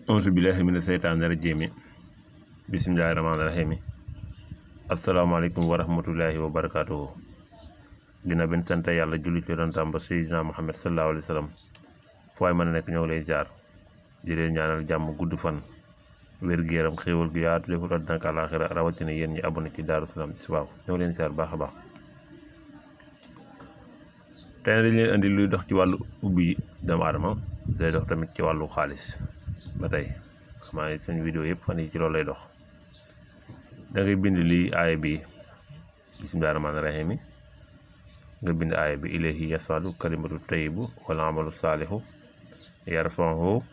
auzu billahi mina seytaani rajiim bismillahi rahmaani rahiim asalaamaaleykum wa rahmatullahi wa barakaatuhu. dina benn sant yàlla julli ci yonentam ba Seydina Muhammad sallallahu alayhi wa sallam fu waay mën a nekk ñoo ngi lay jaar di leen ñaanal jàmm gudd fan wér-gu-yaram xéewal gu yaatu deful àddina ak àllaaxira rawatina yéen ñi abonné ci Darou Salam Chifahou ñoo ngi leen jaar baax a baax. tey dañ leen andi luy dox ci wàllu ubbi doomu aadama day dox tamit ci wàllu xaalis ba tey xamaa ne seen vidéo yëpp fan yi ci loolu lay dox. da ngay bind lii aaya bi bismillaahi rahmaani rahiim nga bind aaya bi ilayhi yas'adu kalimatu tayyibu wal amalu saalihu yarfa'uhu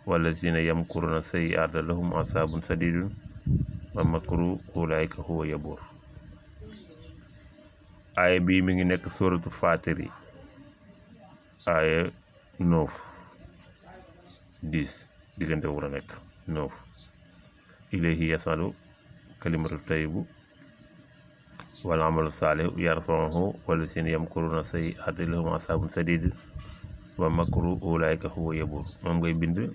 wallazina yamkuruna sayyi'aati lahum asaabun sadiidun wa makru ulaa'ika huwa yabuur. aaya bi mi ngi nekk sóoratu Faatiri aaya 9 10 diggante wu a nekk 9 ilayhi yas'adu kalimatu tayyibu wal amalu saalihu yarfa'uhu wallazina yamkuruna sayyi'aati lahum asaabun sadiidun wa makru ulaa'ika huwa yabuur. moom ngay bind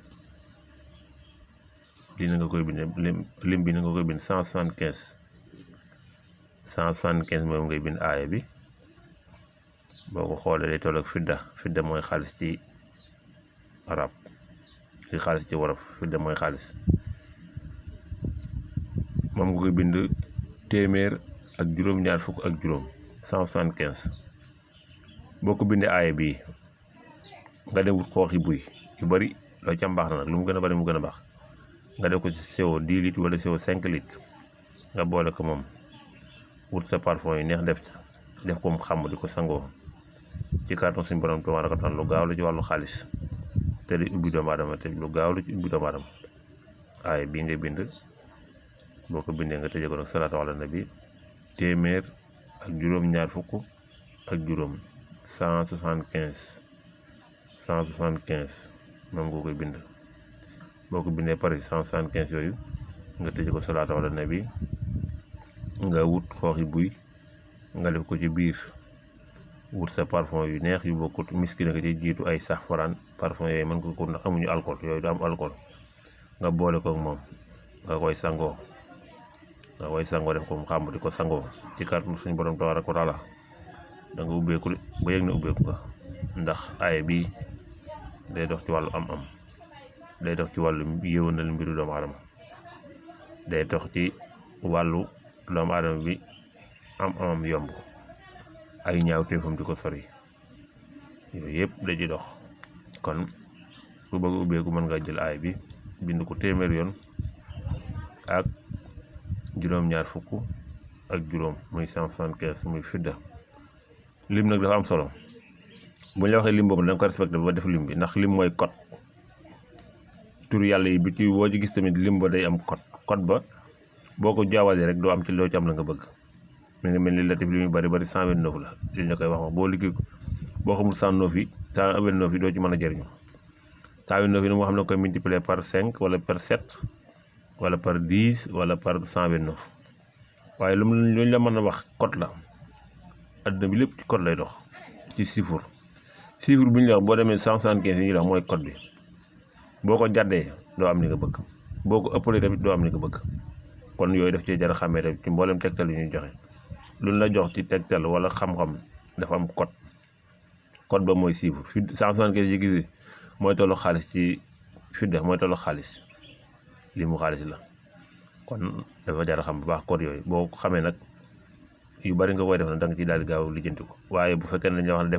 dina nga koy bind lim bi na nga koy bind 175 moom ngay bind aaya bi. boo ko xoolee day toll ak fidda mooy xaalis ci arab li xaalis ci wolof fidda mooy xaalis. moom nga koy bind téeméer ak juróom-ñaar fukk ak juróom 175. boo ko bindee aaya bi nga dem wut xooxi buy yu bari loo ca mbaax na nag lu mu gën a bari mu gën a baax nga def ko ci sewo 10 litres wala sewo 5 litres nga boole ko moom wut sa parfum yi neex def ko mu xam di ko sangoo ci kàttan suñu borom tabaaraka wa taala lu gaaw la ci wàllu xaalis te di ubbi doomu aadama te lu gaaw la ci ubbi doomu aadama. aaya bii nga bind boo ko bindee nga tëjee ko nag salaatu ala nabi téeméer ak juróom-ñaar fukk ak juróom 175 moom nga koy bind. boo ko bindee pare 175 yooyu nga tëjee ko salaatu ala nabi nga wut xooxi buy nga def ko ci biir wut sa parfum yu neex yu bokkut miski na nga ci jiitu ay saxfaraan parfum yooyu mën ko ko ndax amuñu alcool yooyu du am alcool nga boole ko ak moom nga koy sangoo def ko mu xam di ko sangoo ci kàttan suñu borom tabaaraka wa taala da nga ubbeeku ba yëg na ubbeeku nga. ndax aaya bi day dox ci wàllu am-am day dox ci wàllu yéwénal mbiru doomu aadama day dox ci wàllu doomu aadama bi am yomb ay ñaaw téefam di ko sori yooyu yëpp da ci dox. kon ku bëgg ubbeeku mën nga jël aay bi bind ko téeméer yoon ak juróom-ñaar fukk ak juróom muy 175 muy fidda. lim nag dafa am solo bu ñu la waxee lim boobu da nga ko respecté ba def lim bi ndax lim mooy code turu yàlla yi bi ci woo ci gis tamit lim ba day am code ba boo ko jaawalee rek doo am ci loo ci am la nga bëgg. mi ngi mel ni latif li muy bari 129 la li ñu koy wax boo liggéey boo xamul 129 yi doo ci mën a jëriñu. 129 yi nag moo xam ne koy multiplier par 5 wala par 7 wala par 10 wala par 129 waaye lu ñu la mën a wax code la. adduna bi lépp ci code lay dox ci chiffre bu ñu la wax boo demee 175 yi ñu la wax mooy code bi boo ko jàddee doo am li nga bëgg boo ko ëppalee tamit doo am li nga bëgg. kon yooyu daf cee jar a xàmmee tamit ci mboolem tegtal yi ñuy joxe luñ la jox ci tegtal wala xam-xam dafa am code ba mooy chiffre fi 175 yi gis mooy tollu xaalis ci fidda mooy tollu xaalis li mu xaalis la. kon dafa jar a xam bu baax code yooyu boo ko xamee nag yu bari nga koy def nag da nga ciy daal di gaaw lijjanti ko waaye bu fekkee ne dañuy wax ne